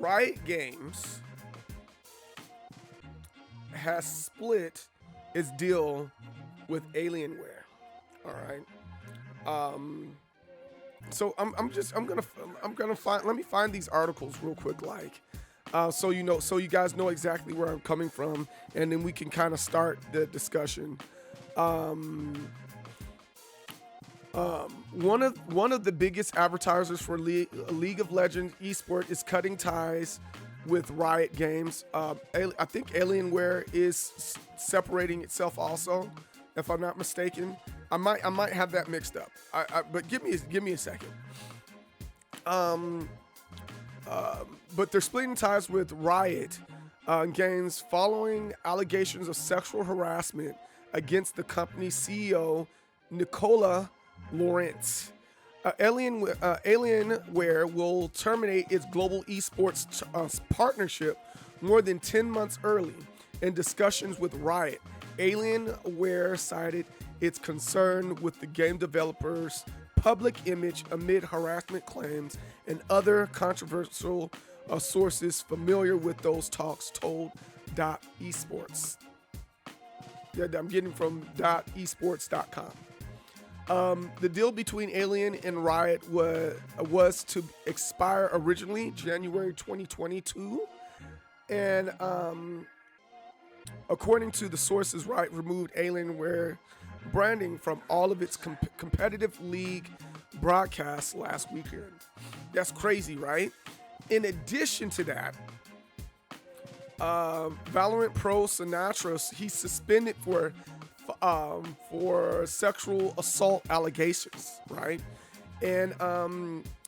Riot Games has split its deal with Alienware. All right. So I'm gonna find. Let me find these articles real quick, so so you guys know exactly where I'm coming from, and then we can kind of start the discussion. Um, one of the biggest advertisers for League of Legends esport is cutting ties with Riot Games. I think Alienware is separating itself also, if I'm not mistaken. I might have that mixed up. But give me a second. But they're splitting ties with Riot Games following allegations of sexual harassment against the company's CEO, Nicola Lawrence. Alienware will terminate its global esports partnership more than 10 months early in discussions with Riot. Alienware cited its concern with the game developers' public image amid harassment claims and other controversial sources familiar with those talks told .esports. Yeah, I'm getting from .esports.com. The deal between Alien and Riot was to expire originally January 2022, and according to the sources, Riot removed Alienware branding from all of its competitive league broadcasts last weekend. That's crazy, right? In addition to that, Valorant pro Sinatra, he's suspended for sexual assault allegations, right? And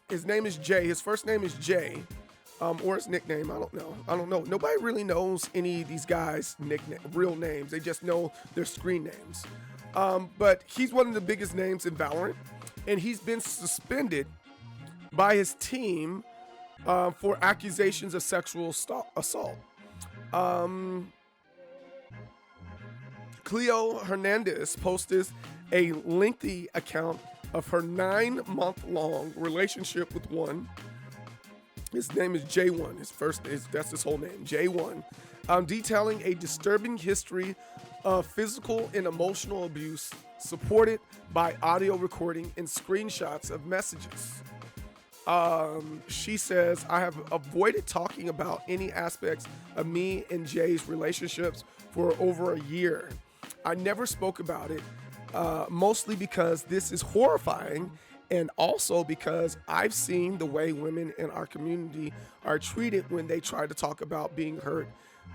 his name is Jay. His first name is Jay, or his nickname. I don't know. Nobody really knows any of these guys' real names. They just know their screen names. But he's one of the biggest names in Valorant, and he's been suspended by his team for accusations of sexual assault. Cleo Hernandez posted a lengthy account of her 9-month-long relationship with one. His name is J1. That's his whole name, J1. Detailing a disturbing history of physical and emotional abuse, supported by audio recording and screenshots of messages. She says, I have avoided talking about any aspects of me and Jay's relationships for over a year. I never spoke about it, mostly because this is horrifying, and also because I've seen the way women in our community are treated when they try to talk about being hurt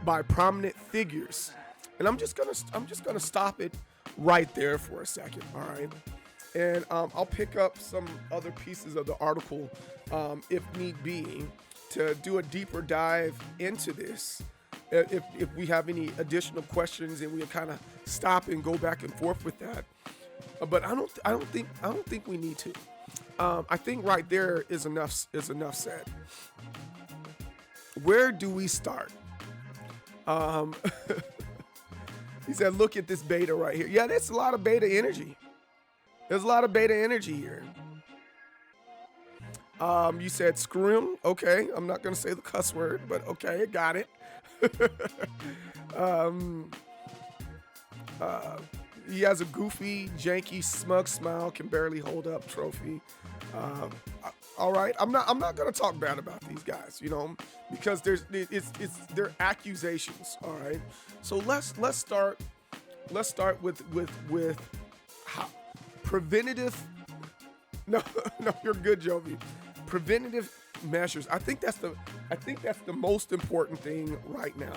by prominent figures. And I'm just gonna stop it right there for a second, all right? And I'll pick up some other pieces of the article, if need be, to do a deeper dive into this. If we have any additional questions, and we'll kind of stop and go back and forth with that. But I don't think we need to. I think right there is enough said. Where do we start? He said, look at this beta right here. Yeah, that's a lot of beta energy. There's a lot of beta energy here. You said screw him. Okay, I'm not gonna say the cuss word, but okay, I got it. He has a goofy, janky, smug smile, can barely hold up trophy. All right, I'm not gonna talk bad about these guys, because they're accusations. All right, so let's start with how preventative. No, you're good, Jovi. Preventative measures. I think that's the most important thing right now.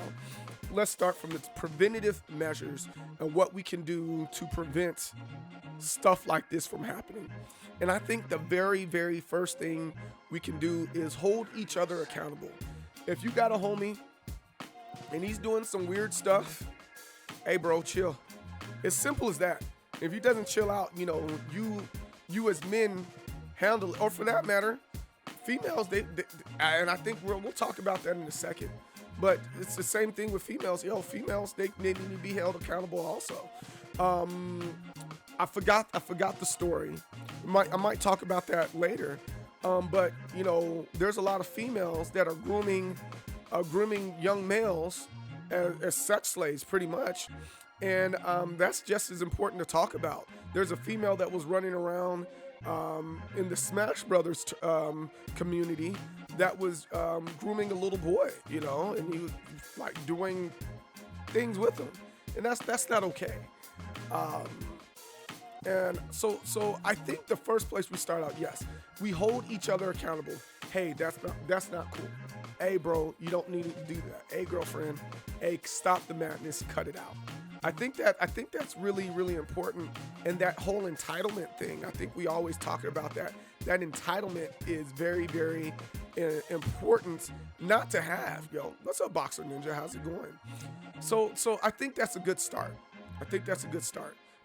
Let's start from the preventative measures and what we can do to prevent stuff like this from happening. And I think the very, very first thing we can do is hold each other accountable. If you got a homie and he's doing some weird stuff, hey bro, chill. As simple as that. If he doesn't chill out, you as men handle it, or for that matter, females, they and I think we'll talk about that in a second. But it's the same thing with females. Females, they need to be held accountable also. I forgot the story. I might talk about that later. But there's a lot of females that are grooming young males as sex slaves, pretty much, and that's just as important to talk about. There's a female that was running around in the Smash Brothers community that was grooming a little boy, and he was like doing things with him, and that's not okay. And so I think the first place we start out, yes, we hold each other accountable. Hey, that's not cool. Hey, bro, you don't need to do that. Hey, girlfriend, hey, stop the madness, cut it out. I think that's really, really important. And that whole entitlement thing, I think we always talk about that. That entitlement is very, very important not to have. Yo, what's up, Boxer Ninja? How's it going? So I think that's a good start.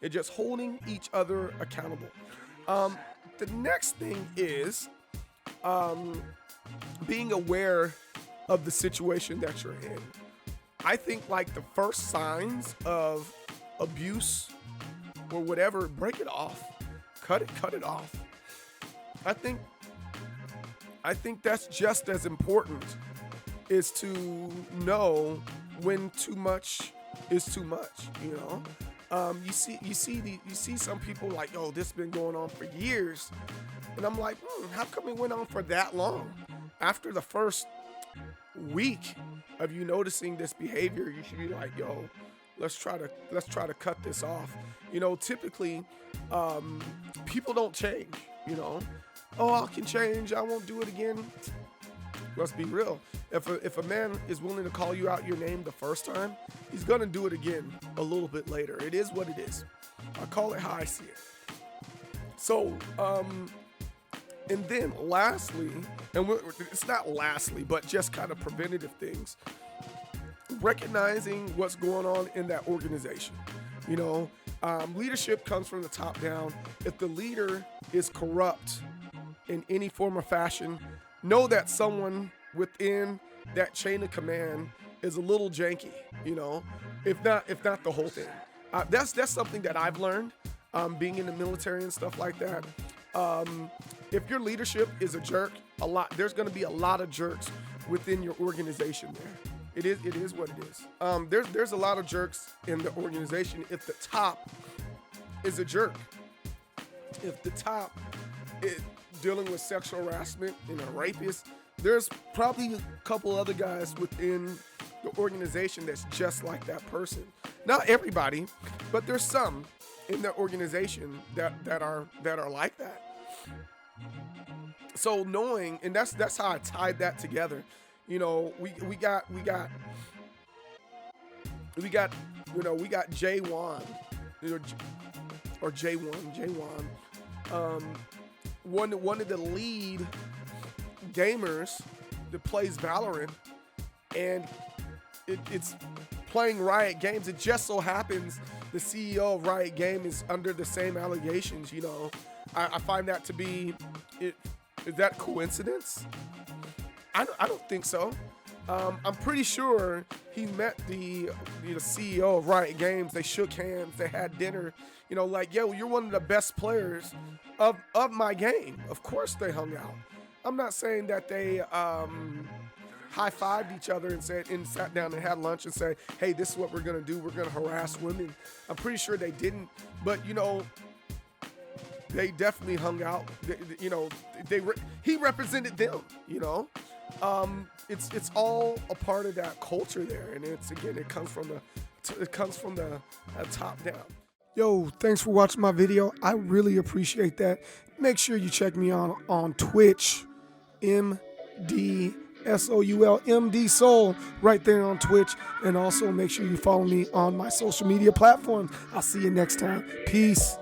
It's just holding each other accountable. The next thing is being aware of the situation that you're in. I think like the first signs of abuse or whatever, break it off. Cut it off. I think that's just as important, is to know when too much is too much, You see some people like, yo, this has been going on for years. And I'm like, how come it went on for that long? After the first week of you noticing this behavior, you should be like, yo, let's try to cut this off. Typically, people don't change, Oh, I can change, I won't do it again. Let's be real. If a man is willing to call you out your name the first time, he's gonna do it again a little bit later. It is what it is. I call it how I see it. So, and then lastly, it's not lastly, but just kind of preventative things, recognizing what's going on in that organization. Leadership comes from the top down. If the leader is corrupt in any form or fashion, know that someone within that chain of command is a little janky, if not the whole thing. That's something that I've learned being in the military and stuff like that. If your leadership is a jerk, there's going to be a lot of jerks within your organization there. It is what it is. There's a lot of jerks in the organization if the top is a jerk. If the top is dealing with sexual harassment and a rapist, there's probably a couple other guys within the organization that's just like that person. Not everybody, but there's some in the organization that are like that. So knowing, and that's how I tied that together. We got J1, or J1, one of the lead gamers that plays Valorant, and it's playing Riot Games. It just so happens the CEO of Riot Games is under the same allegations. I find that to be, is that coincidence? I don't think so. I'm pretty sure he met the CEO of Riot Games. They shook hands. They had dinner. Like, yo, you're one of the best players of my game. Of course they hung out. I'm not saying that they high-fived each other and sat down and had lunch and said, hey, this is what we're going to do. We're going to harass women. I'm pretty sure they didn't. But, they definitely hung out. He represented them, It's all a part of that culture there. And it comes from the top down. Yo, thanks for watching my video. I really appreciate that. Make sure you check me on Twitch, MD SOUL, MD Soul, right there on Twitch. And also make sure you follow me on my social media platforms. I'll see you next time. Peace.